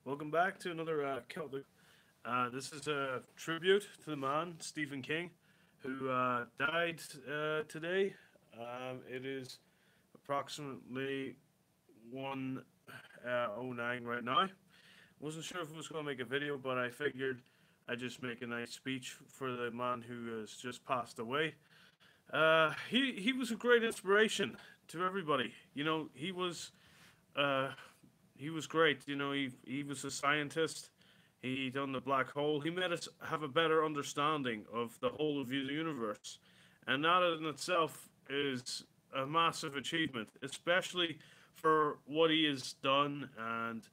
Welcome back to another Celtic. This is a tribute to the man, Stephen King, who died today. It is approximately 1:09 right now. Wasn't sure if I was going to make a video, but I figured I'd just make a nice speech for the man who has just passed away. He was a great inspiration to everybody. Uh, he was great. He was a scientist. He done the black hole. He made us have a better understanding of the whole of the universe, and that in itself is a massive achievement, especially for what he has done. And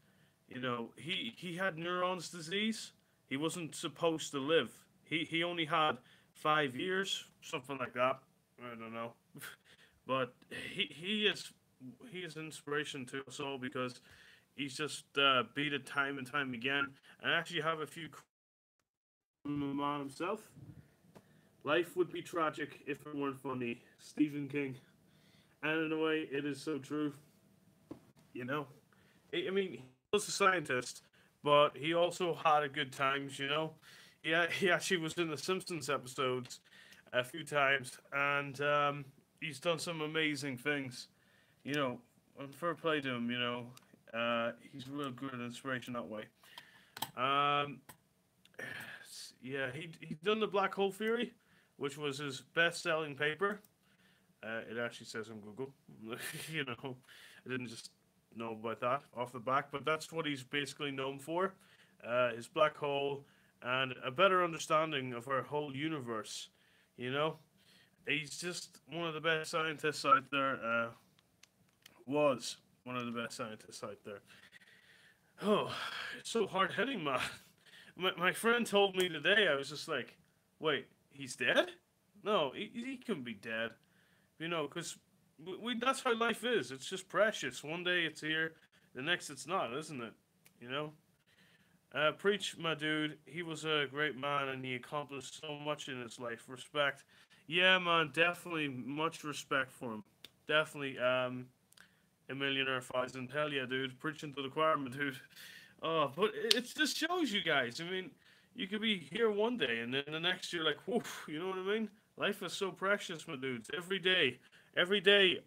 he had neurons disease. He wasn't supposed to live. He only had 5 years, something like that. I don't know, but he is inspiration to us all because he's just beat it time and time again. And actually have a few from the man himself. Life would be tragic if it weren't funny. Stephen King. And in a way, it is so true. You know, I mean, he was a scientist, but he also had a good times. Yeah, he actually was in the Simpsons episodes a few times, and he's done some amazing things. You know, and fair play to him. He's a real good inspiration that way. Um, yeah, he done the Black Hole Theory, which was his best-selling paper. It actually says on Google. I didn't just know about that off the back, but that's what he's basically known for: his black hole and a better understanding of our whole universe. You know, he's just one of the best scientists out there. Was one of the best scientists out there. Oh, it's so hard hitting, man. My friend told me today. I was just like, wait, he's dead? No, he couldn't be dead. Because that's how life is. It's just precious. One day it's here, the next it's not, isn't it? You know. Preach, my dude. He was a great man, and he accomplished so much in his life. Respect. Yeah, man. Definitely much respect for him. Definitely. A millionaire thousand. Hell yeah, dude. Preaching to the choir, my dude. Oh, but it just shows you guys. I mean, you could be here one day, and then the next you're like, woof. You know what I mean? Life is so precious, my dudes. Every day,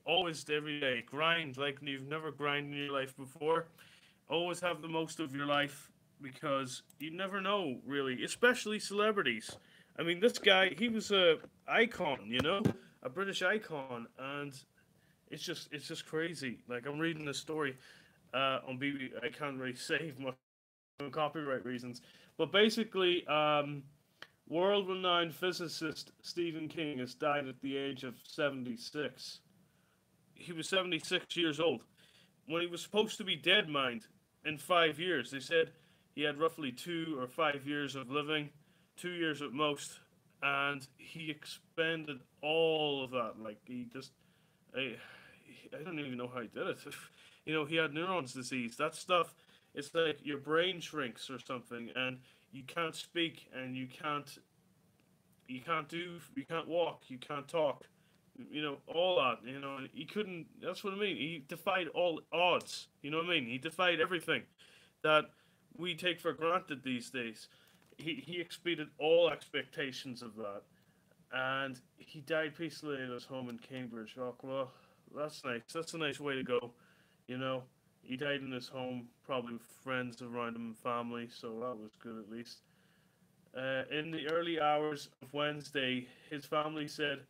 always every day. Grind like you've never grinded in your life before. Always have the most of your life because you never know, really. Especially celebrities. I mean, this guy, he was a icon. A British icon, and it's just crazy. Like I'm reading the story on BB. I can't really say much for copyright reasons, but basically, world-renowned physicist Stephen King has died at the age of 76. He was 76 years old when he was supposed to be dead. Mind, in 5 years, they said he had roughly 2 or 5 years of living, 2 years at most, and he expended all of that. Like he just, I, I don't even know how he did it. He had neurons disease. That stuff, it's like your brain shrinks or something, and you can't speak, and you can't walk, you can't talk. All that. He couldn't. That's what I mean. He defied all odds. You know what I mean? He defied everything that we take for granted these days. He exceeded all expectations of that, and he died peacefully in his home in Cambridge. Oh, well, that's nice. That's a nice way to go. You know, he died in his home, probably with friends around him and family, so that was good at least. In the early hours of Wednesday, his family said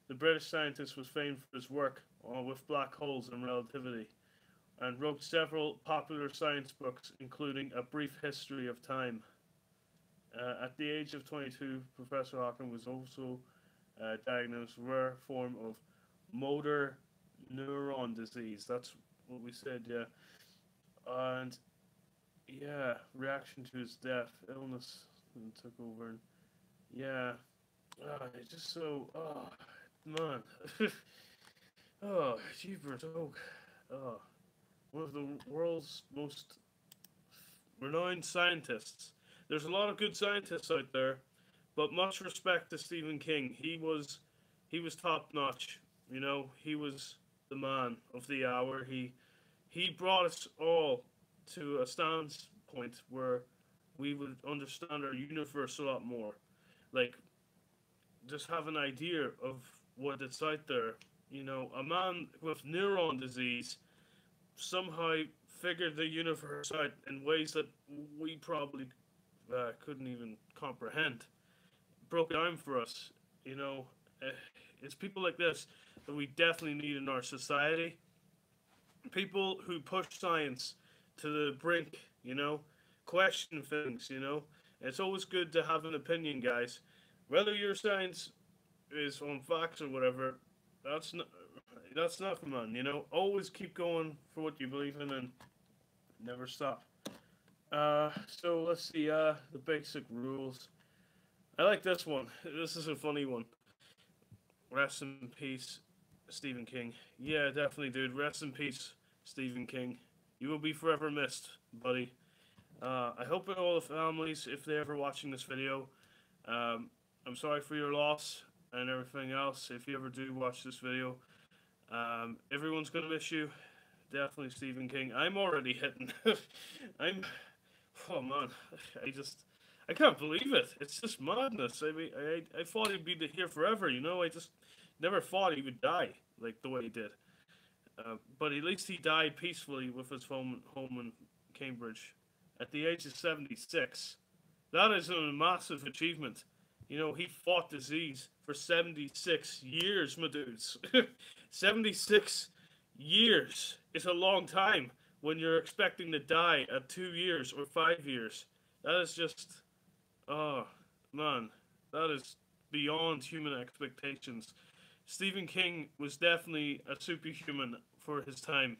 the British scientist was famed for his work with black holes and relativity, and wrote several popular science books, including A Brief History of Time. At the age of 22, Professor Hawking was also diagnosed with a rare form of motor neuron disease. That's what we said, yeah. And yeah, reaction to his death, illness took over, and yeah, it's just so, man, jeepers, one of the world's most renowned scientists. There's a lot of good scientists out there, but much respect to Stephen King. He was top notch. He was the man of the hour. He brought us all to a standpoint point where we would understand our universe a lot more. Like, just have an idea of what it's out there. You know, a man with neuron disease somehow figured the universe out in ways that we probably couldn't even comprehend. Broke it down for us. You know, uh, it's people like this that we definitely need in our society. People who push science to the brink. You know, question things. You know, it's always good to have an opinion, guys. Whether your science is on facts or whatever, that's not that's not man. You know, always keep going for what you believe in and never stop. So let's see. The basic rules. I like this one. This is a funny one. Rest in peace, Stephen King. Yeah, definitely, dude. Rest in peace, Stephen King. You will be forever missed, buddy. I hope that all the families, if they're ever watching this video, I'm sorry for your loss and everything else. If you ever do watch this video, everyone's gonna miss you. Definitely Stephen King. I'm already hitting. I'm. Oh man, I can't believe it. It's just madness. I mean, I thought he'd be here forever. You know, I just never thought he would die like the way he did. But at least he died peacefully with his home in Cambridge at the age of 76. That is a massive achievement. You know, he fought disease for 76 years, my dudes. 76 years is a long time when you're expecting to die at 2 years or 5 years. That is just, oh, man, that is beyond human expectations. Stephen King was definitely a superhuman for his time,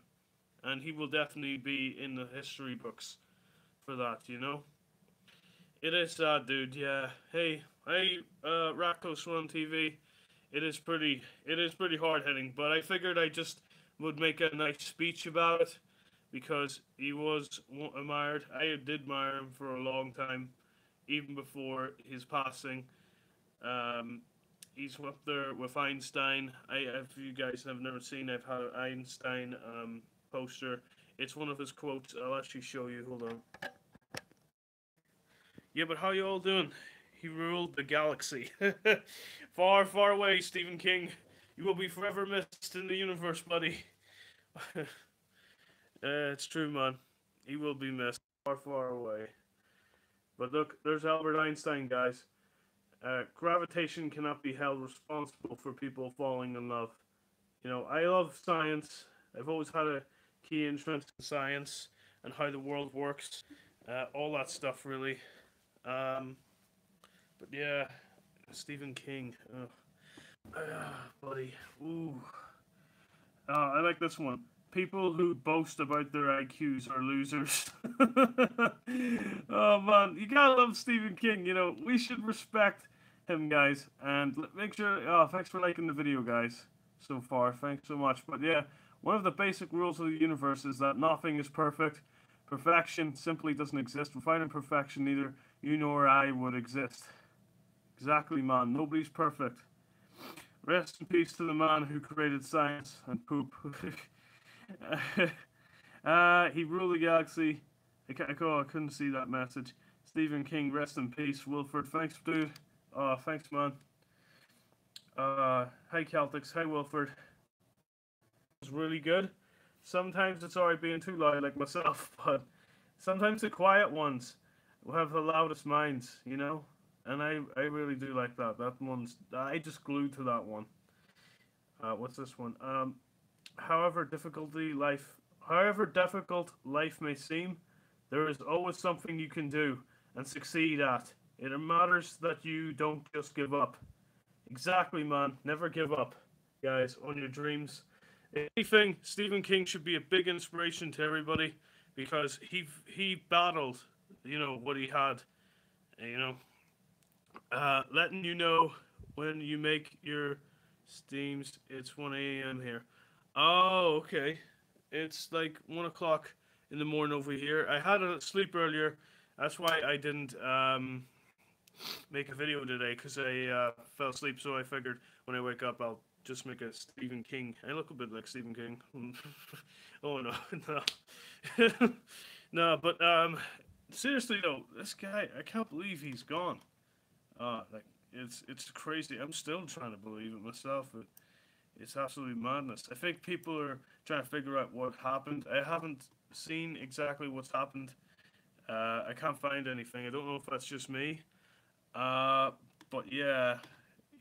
and he will definitely be in the history books for that, you know? It is sad, dude, yeah. Hey, Rocco Swan TV. It is pretty hard-hitting, but I figured I just would make a nice speech about it, because he was admired. I did admire him for a long time, even before his passing. He's up there with Einstein. If you guys have never seen, I've had an Einstein poster. It's one of his quotes. I'll actually show you. Hold on. Yeah, but how you all doing? He ruled the galaxy. Far, far away, Stephen King. You will be forever missed in the universe, buddy. It's true, man. He will be missed far, far away. But look, there's Albert Einstein, guys. Gravitation cannot be held responsible for people falling in love. You know, I love science. I've always had a key interest in science and how the world works. All that stuff, really. But yeah, Stephen King. Buddy. Ooh. I like this one. People who boast about their IQs are losers. Oh man, you gotta love Stephen King. You know, we should respect him, guys. And make sure. Oh, thanks for liking the video, guys. So far, thanks so much. But yeah, one of the basic rules of the universe is that nothing is perfect. Perfection simply doesn't exist. Without imperfection, neither you nor I would exist. Exactly, man. Nobody's perfect. Rest in peace to the man who created science and poop. He ruled the galaxy. I couldn't see that message. Stephen King, rest in peace. Wilford, thanks, dude. Thanks, man. Hi, Celtics. Hi, Wilford. It's really good. Sometimes it's alright being too loud, like myself, but sometimes the quiet ones will have the loudest minds, you know? And I really do like that. That one's, I just glued to that one. What's this one? However difficult life may seem, there is always something you can do and succeed at. It matters that you don't just give up. Exactly, man. Never give up, guys, on your dreams. If anything, Stephen King should be a big inspiration to everybody because he battled, you know, what he had, you know. Letting you know when you make your steams. It's 1 a.m. here. Oh, okay. It's like 1 o'clock in the morning over here. I had a sleep earlier. That's why I didn't make a video today because I fell asleep. So I figured when I wake up, I'll just make a Stephen King. I look a bit like Stephen King. Oh no, no, no. But seriously though, this guy, I can't believe he's gone. Like it's crazy. I'm still trying to believe it myself. It's absolutely madness. I think people are trying to figure out what happened. I haven't seen exactly what's happened. I can't find anything. I don't know if that's just me. Uh, but yeah,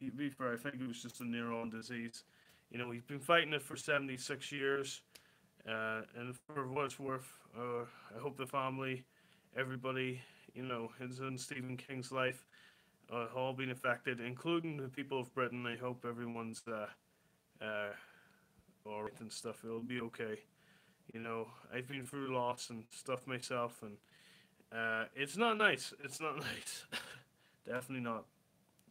to be fair, I think it was just a neuron disease. You know, he's been fighting it for 76 years. And for what it's worth, I hope the family, everybody, you know, in Stephen King's life, all been affected, including the people of Britain. I hope everyone's alright and stuff. It'll be okay. You know, I've been through loss and stuff myself, and it's not nice. It's not nice. Definitely not.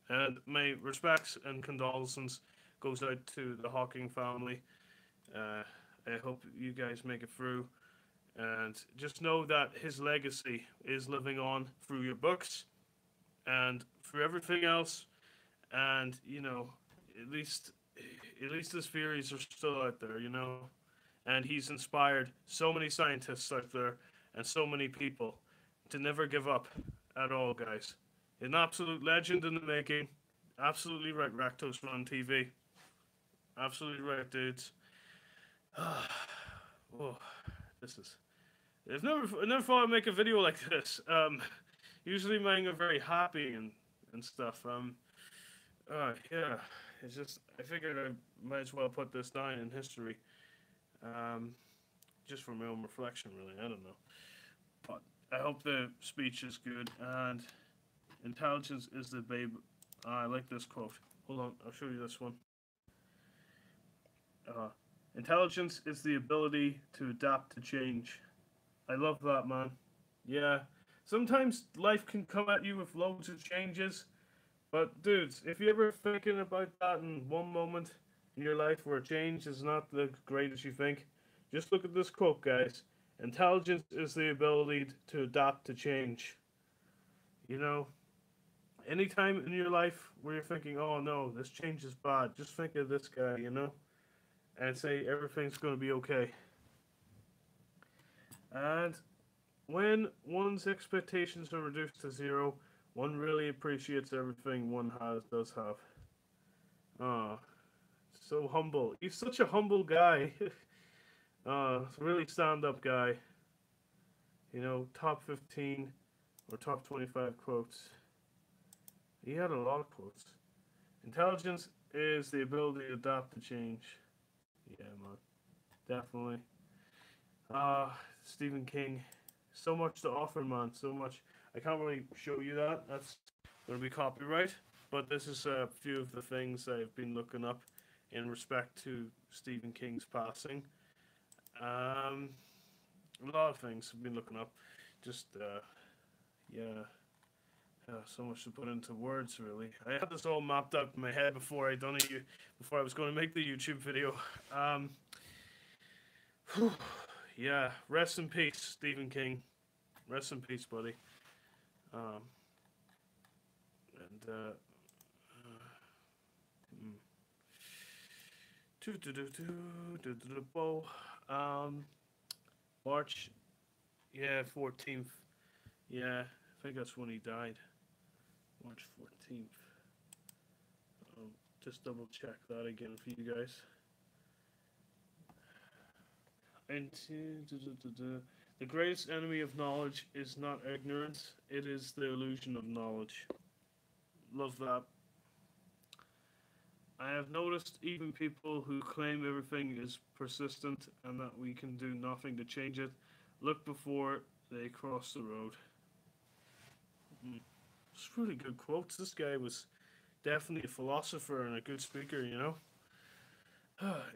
And my respects and condolences goes out to the Hawking family. Uh, I hope you guys make it through. And just know that his legacy is living on through your books and through everything else. And you know, at least at least his theories are still out there. You know, and he's inspired so many scientists out there and so many people to never give up at all, guys. An absolute legend in the making. Absolutely right, Ractos Run TV. Absolutely right, dudes. Oh, this is. I never thought I'd make a video like this. Usually mine are very happy and stuff. Yeah. It's just I figured I might as well put this down in history. Um, just for my own reflection, really. I don't know, but I hope the speech is good and intelligence is the babe. I like this quote. Hold on, I'll show you this one. Uh, Intelligence is the ability to adapt to change. I love that, man. Yeah. Sometimes life can come at you with loads of changes, but dudes, if you're ever thinking about that in one moment in your life where change is not the great as you think, just look at this quote, guys. Intelligence is the ability to adapt to change. You know, anytime in your life where you're thinking, oh no, this change is bad, just think of this guy, you know, and say everything's going to be okay. And when one's expectations are reduced to zero, one really appreciates everything one does have. Ah, so humble. He's such a humble guy. Really stand-up guy. You know, top 15 or top 25 quotes. He had a lot of quotes. Intelligence is the ability to adapt to change. Yeah, man. Definitely. Stephen King. So much to offer, man. So much. I can't really show you that. That's going to be copyright. But this is a few of the things I've been looking up in respect to Stephen King's passing. A lot of things I've been looking up. Just, yeah. So much to put into words, really. I had this all mapped out in my head before before I was going to make the YouTube video. Yeah, rest in peace, Stephen King. Rest in peace, buddy. Um, and March, yeah, 14th. Yeah, I think that's when he died. March 14th. Just double check that again for you guys. And the greatest enemy of knowledge is not ignorance, it is the illusion of knowledge. Love that. I have noticed even people who claim everything is persistent and that we can do nothing to change it look before they cross the road. It's really good quotes. This guy was definitely a philosopher and a good speaker, you know?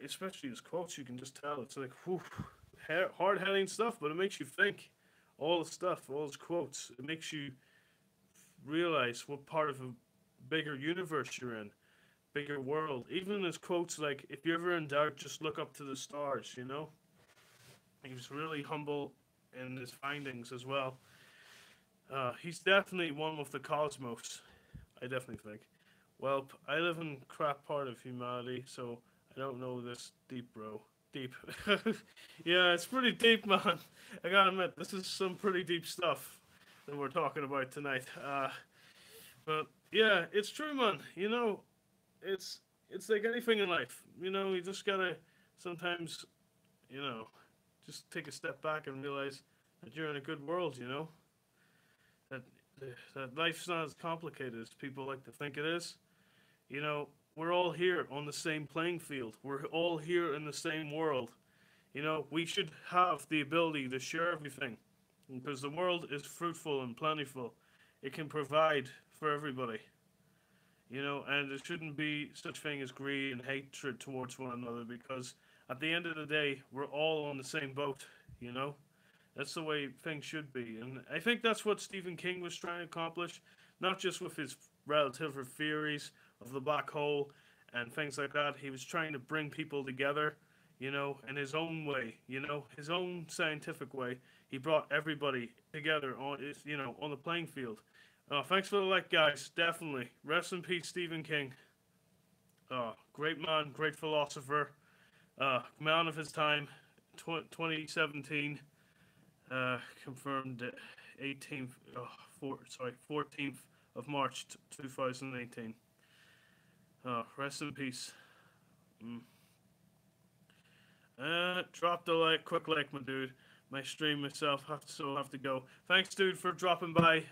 Especially his quotes, you can just tell. It's like, whew, hard-hitting stuff, but it makes you think. All the stuff, all his quotes, it makes you realize what part of a bigger universe you're in, bigger world. Even his quotes, like, if you're ever in doubt, just look up to the stars, you know? He was really humble in his findings as well. He's definitely one with the cosmos, I definitely think. Well, I live in crap part of humanity, so I don't know this deep, bro. Deep. Yeah, it's pretty deep, man. I gotta admit, this is some pretty deep stuff. that we're talking about tonight. But yeah, it's true, man. It's it's like anything in life. You just gotta sometimes, you know, just take a step back and realize that you're in a good world. That that life's not as complicated as people like to think it is. We're all here on the same playing field. We're all here in the same world. We should have the ability to share everything because the world is fruitful and plentiful. It can provide for everybody. And there shouldn't be such thing as greed and hatred towards one another because at the end of the day, we're all on the same boat. You know, that's the way things should be, and I think that's what Stephen King was trying to accomplish, not just with his relative theories of the black hole and things like that. He was trying to bring people together, in his own way, his own scientific way. He brought everybody together on the playing field. Thanks for the like, guys. Definitely. Rest in peace, Stephen King. Great man, great philosopher, man of his time. 2017, confirmed 18th, 14th of March 2018. Rest in peace. Drop the like, quick like, my dude. My stream myself have to go. Thanks, dude, for dropping by.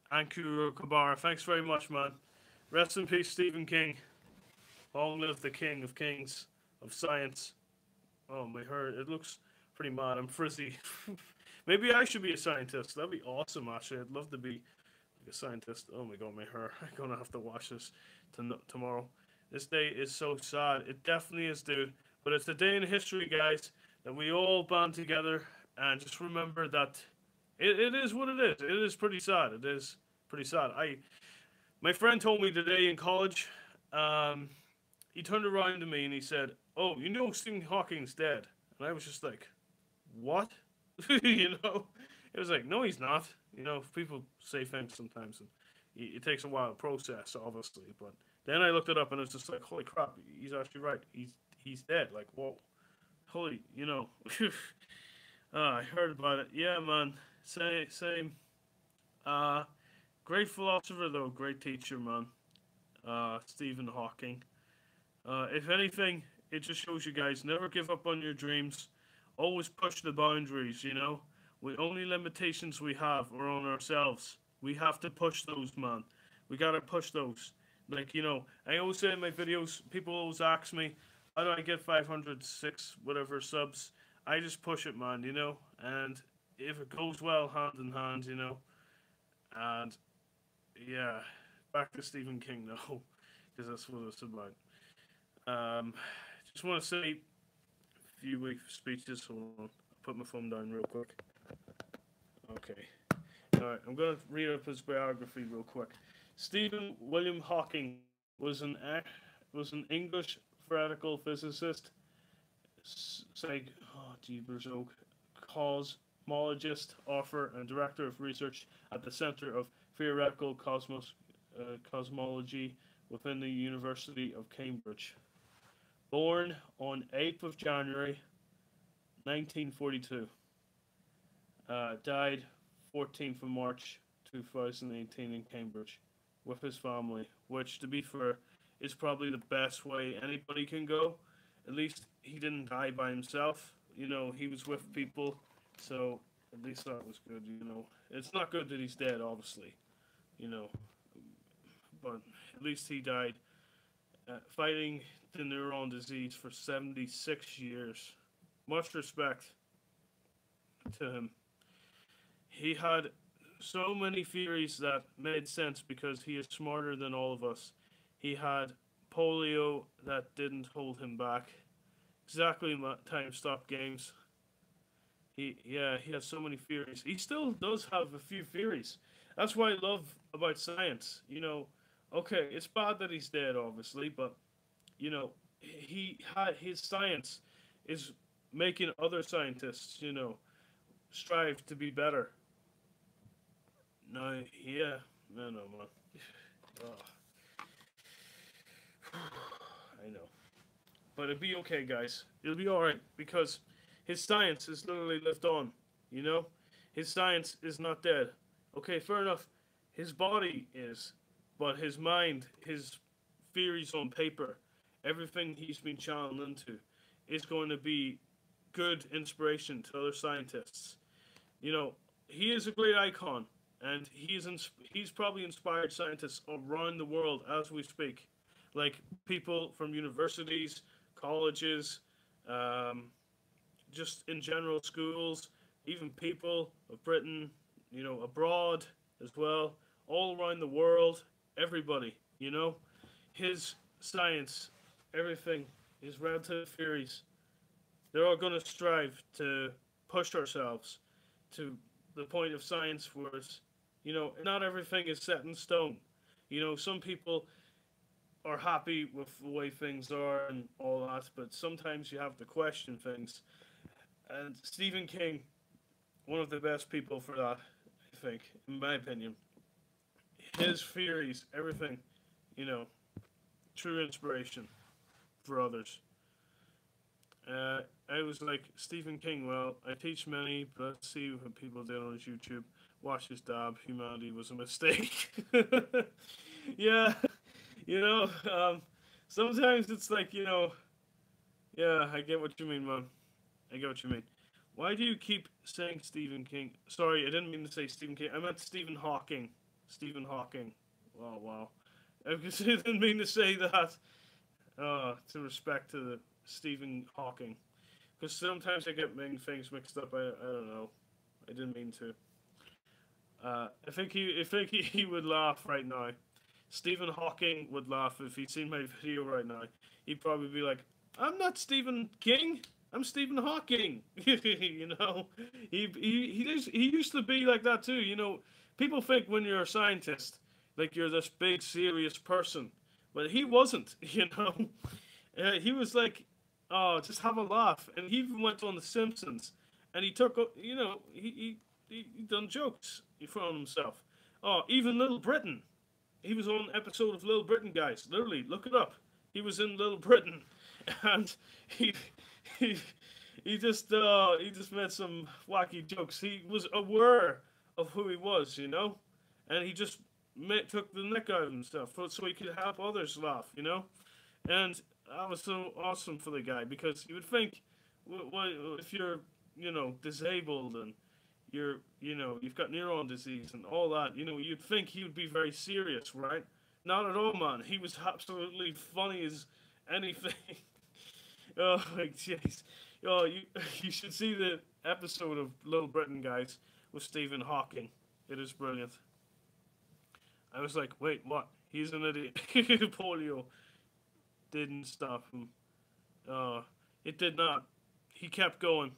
Ankuro Kabara, thanks very much, man. Rest in peace, Stephen King. Long live the king of kings of science. Oh, my hair, it looks pretty mad. I'm frizzy. Maybe I should be a scientist. That'd be awesome, actually. I'd love to be like a scientist. Oh my god, my hair. I'm gonna have to wash this tomorrow. This day is so sad. It definitely is, dude. But it's a day in history, guys, that we all band together and just remember that it is what it is. It is pretty sad. It is pretty sad. My friend told me today in college, he turned around to me and he said, "Oh, Stephen Hawking's dead." And I was just like, "What?" It was like, "No, he's not." People say things sometimes, and it takes a while to process, obviously. But then I looked it up, and it was just like, "Holy crap, he's actually right. He's dead." Like, whoa, holy, I heard about it. Yeah, man. Same. Great philosopher though, great teacher, man. Stephen Hawking. If anything, it just shows you guys never give up on your dreams. Always push the boundaries. The only limitations we have are on ourselves. We have to push those, man. We gotta push those. Like, I always say in my videos, people always ask me, how do I get 506 whatever subs? I just push it, man, and if it goes well, hand in hand, and yeah, back to Stephen King, though, because that's what it's about. Just want to say a few weak speeches. Hold on, I'll put my phone down real quick. Okay. Alright, I'm going to read up his biography real quick. Stephen William Hawking was an English theoretical physicist, cosmologist, author, and director of research at the Center of Theoretical Cosmology within the University of Cambridge. Born on 8th of January 1942. Died 14th of March 2018 in Cambridge with his family, which, to be fair, is probably the best way anybody can go. At least he didn't die by himself. He was with people, so at least that was good. It's not good that he's dead, obviously, but at least he died fighting the neuron disease for 76 years. Much respect to him. He had so many theories that made sense because he is smarter than all of us. He had polio that didn't hold him back. Exactly time stop games. He has so many theories. He still does have a few theories. That's what I love about science. Okay, it's bad that he's dead, obviously, but he had his science is making other scientists, strive to be better. No, yeah, no, man. I know. But it'll be okay, guys. It'll be alright because his science has literally lived on. His science is not dead. Okay, fair enough. His body is, but his mind, his theories on paper, everything he's been channeled into, is going to be good inspiration to other scientists. You know, he is a great icon, and he's probably inspired scientists around the world as we speak, like people from universities, colleges, um, just in general schools, even people of Britain, abroad as well, all around the world, everybody, his science, everything, his relative theories, they're all going to strive to push ourselves to the point of science where it's, not everything is set in stone. Some people are happy with the way things are and all that, but sometimes you have to question things. And Stephen King, one of the best people for that, I think, in my opinion. His theories, everything, you know, true inspiration for others. I was like, Stephen King, well, I teach many, but let's see what people did on his YouTube. Watch his dab, humanity was a mistake. Yeah, you know, um, sometimes it's like, yeah, I get what you mean, man. I get what you mean. Why do you keep saying Stephen King? Sorry, I didn't mean to say Stephen King. I meant Stephen Hawking. Stephen Hawking. Wow, wow. I didn't mean to say that. To respect to the Stephen Hawking. Because sometimes I get many things mixed up. I don't know. I didn't mean to. I think he would laugh right now. Stephen Hawking would laugh if he'd seen my video right now. He'd probably be like, "I'm not Stephen King. I'm Stephen Hawking." He used to be like that too. People think when you're a scientist, like you're this big serious person, but he wasn't. He was like, "Oh, just have a laugh," and he even went on The Simpsons, and he took, he done jokes from himself. Oh, even Little Britain. He was on an episode of Little Britain, guys. Literally, look it up. He was in Little Britain, and he he he just made some wacky jokes. He was aware of who he was, and he just took the neck out of himself so he could help others laugh, and that was so awesome for the guy because you would think, if you're disabled and you've got neuron disease and all that, you'd think he would be very serious, right? Not at all, man. He was absolutely funny as anything. Oh, like, jeez. Oh, you should see the episode of Little Britain, guys, with Stephen Hawking. It is brilliant. I was like, wait, what? He's an idiot. Polio didn't stop him. Uh, it did not. He kept going.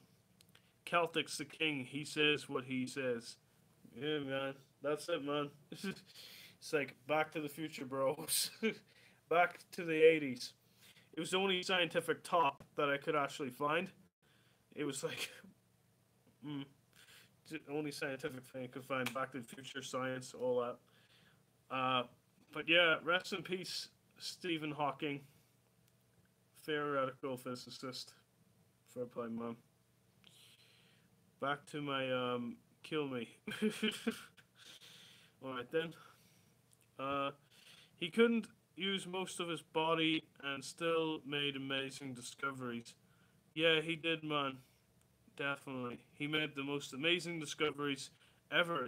Celtic's the king. He says what he says. Yeah, man. That's it, man. It's like Back to the Future, bros. Back to the 80s. It was the only scientific top that I could actually find. It was like, mm, the only scientific thing I could find. Back to the Future, science, all that. But yeah, rest in peace, Stephen Hawking, theoretical physicist. Fair play, man. Back to my kill me. All right then. Uh, he couldn't use most of his body and still made amazing discoveries. Yeah, he did, man. Definitely, he made the most amazing discoveries ever.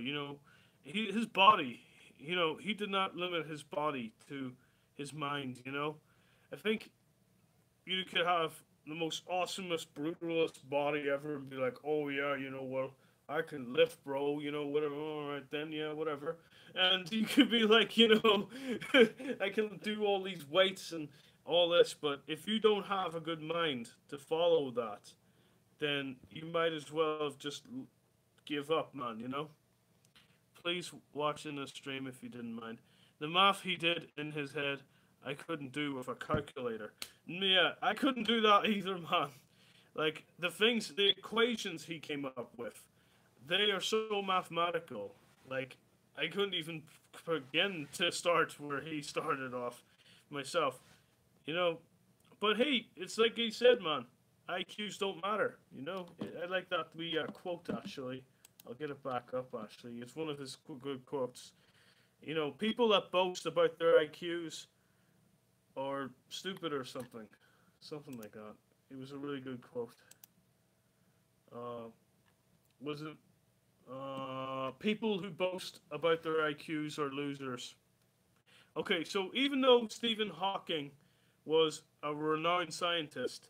His body. He did not limit his body to his mind. I think you could have the most awesomest, brutalist body ever and be like, oh yeah, well, I can lift, bro, whatever, alright then, yeah, whatever. And you could be like, I can do all these weights and all this, but if you don't have a good mind to follow that, then you might as well have just give up, man. Please watch in the stream if you didn't mind. The math he did in his head, I couldn't do with a calculator. Yeah, I couldn't do that either, man. Like, the equations he came up with, they are so mathematical. Like, I couldn't even begin to start where he started off myself. But hey, it's like he said, man. IQs don't matter. I like that we quote, actually. I'll get it back up, actually. It's one of his good quotes. You know, people that boast about their IQs are stupid or something. Something like that. It was a really good quote. Uh, was it people who boast about their IQs are losers. Okay, so even though Stephen Hawking was a renowned scientist,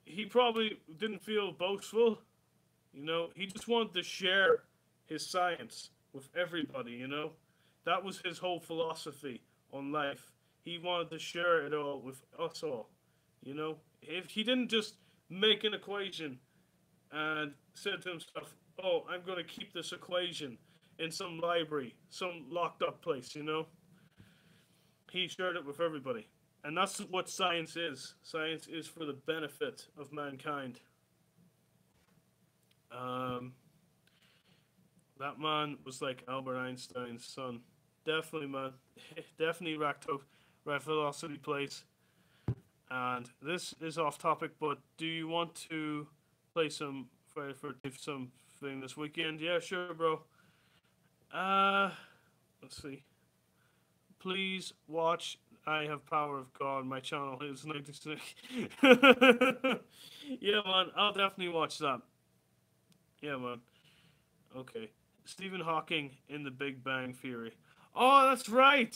he probably didn't feel boastful. You know, he just wanted to share his science with everybody, you know? That was his whole philosophy on life. He wanted to share it all with us all, you know? If he didn't just make an equation and said to himself, "Oh, I'm going to keep this equation in some library, some locked up place," you know? He shared it with everybody. And that's what science is. Science is for the benefit of mankind. Um, that man was like Albert Einstein's son. Definitely, man. Definitely right velocity place. And this is off topic, but do you want to play some Friday for something this weekend? Yeah, sure, bro. Let's see. Please watch I Have Power of God. My channel is 96. Yeah, man. I'll definitely watch that. Yeah, man. Okay. Stephen Hawking in The Big Bang Theory. Oh, that's right.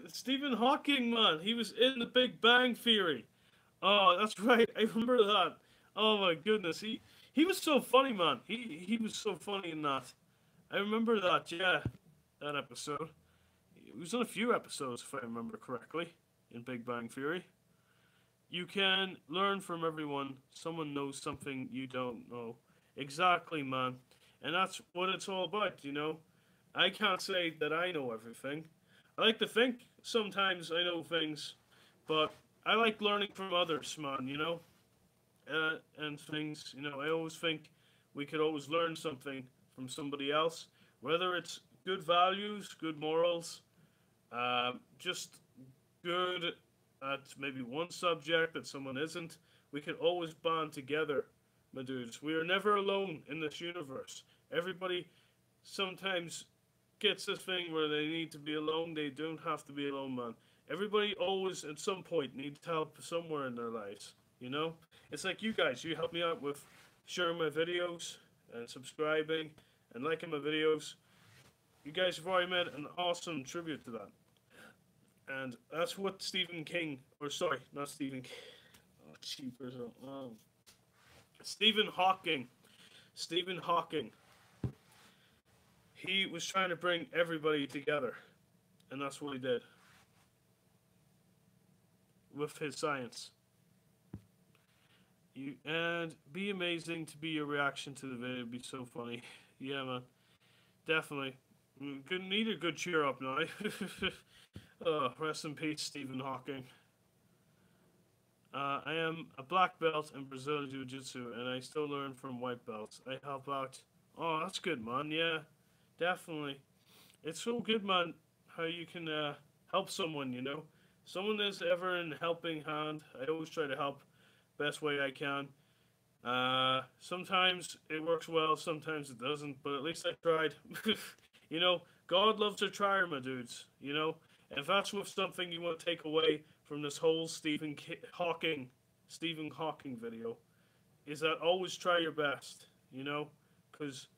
Stephen Hawking, man. He was in The Big Bang Theory. Oh, that's right. I remember that. Oh my goodness. He was so funny, man. He was so funny in that. I remember that. Yeah, that episode. He was in a few episodes, if I remember correctly, in Big Bang Theory. You can learn from everyone. Someone knows something you don't know. Exactly, man. And that's what it's all about, you know? I can't say that I know everything. I like to think sometimes I know things, but I like learning from others, man, you know? And things, you know, I always think we could always learn something from somebody else, whether it's good values, good morals, just good at maybe one subject that someone isn't. We can always bond together, my dudes. We are never alone in this universe. Everybody sometimes gets this thing where they need to be alone. They don't have to be alone, man. Everybody always, at some point, needs help somewhere in their lives. You know, it's like you guys. You help me out with sharing my videos and subscribing and liking my videos. You guys have already made an awesome tribute to that. And that's what Stephen King, or sorry, not Stephen King. Oh, cheapers. Oh. Stephen Hawking. Stephen Hawking. He was trying to bring everybody together. And that's what he did. With his science. And be amazing to be your reaction to the video. It'd be so funny. Yeah, man. Definitely. Need a good cheer up now. Rest in peace, Stephen Hawking. I am a black belt in Brazilian Jiu-Jitsu, and I still learn from white belts. I help out. Oh, that's good, man. Yeah, definitely. It's so good, man, how you can help someone, you know? Someone that's ever in helping hand. I always try to help best way I can. Sometimes it works well, sometimes it doesn't, but at least I tried. You know, God loves a trier, my dudes, you know? And if that's with something you want to take away from this whole Stephen Hawking video, is that always try your best, you know? Because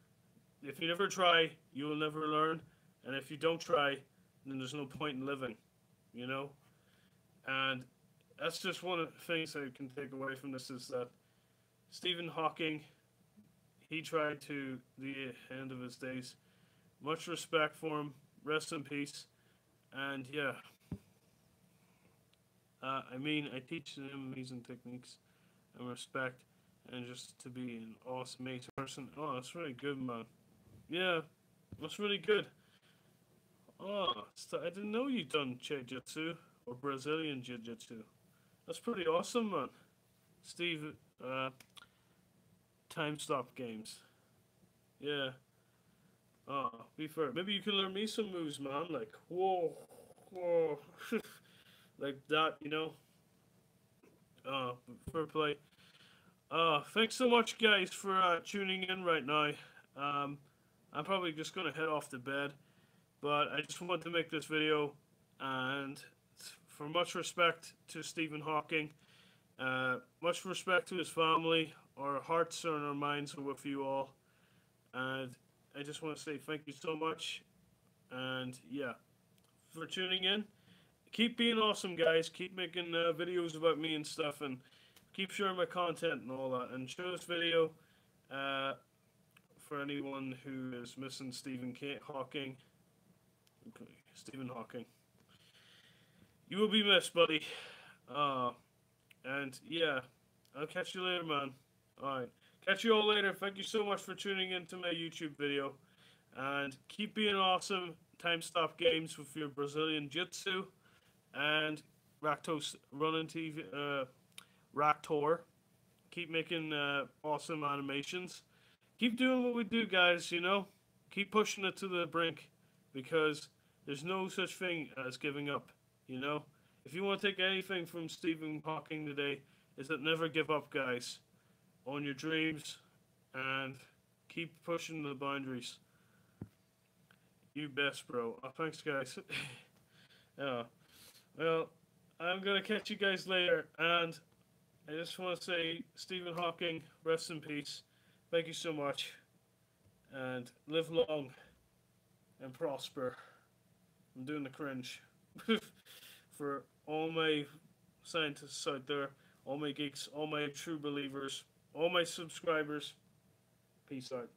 if you never try, you will never learn. And if you don't try, then there's no point in living, you know? And that's just one of the things I can take away from this is that Stephen Hawking, he tried to the end of his days. Much respect for him. Rest in peace. And yeah. I mean, I teach them amazing techniques and respect and just to be an awesome, amazing person. Oh, that's really good, man. Yeah, that's really good. Oh, I didn't know you done Jiu-Jitsu or Brazilian Jiu-Jitsu. That's pretty awesome, man. Steve, Time Stop Games. Yeah. Oh, be fair. Maybe you can learn me some moves, man. Like, whoa, whoa. Like that, you know? Fair play. Thanks so much, guys, for tuning in right now. I'm probably just gonna head off to bed. But I just wanted to make this video, and for much respect to Stephen Hawking, much respect to his family. Our hearts and our minds are with you all, and I just want to say thank you so much, and yeah, for tuning in. Keep being awesome, guys. Keep making videos about me and stuff, and keep sharing my content and all that. And share this video uh, for anyone who is missing Hawking. Okay, Stephen Hawking. You will be missed, buddy. And yeah, I'll catch you later, man. Alright. Catch you all later. Thank you so much for tuning into my YouTube video. And keep being awesome. Time stop games with your Brazilian Jitsu. And Raktos running TV, Raktor. Keep making awesome animations. Keep doing what we do, guys, you know? Keep pushing it to the brink. Because there's no such thing as giving up, you know? If you want to take anything from Stephen Hawking today, is that never give up, guys. On your dreams, and keep pushing the boundaries. You best, bro. Oh, thanks, guys. Well, I'm gonna catch you guys later, and I just want to say, Stephen Hawking, rest in peace. Thank you so much, and live long and prosper. I'm doing the cringe. For all my scientists out there, all my geeks, all my true believers, all my subscribers, peace out.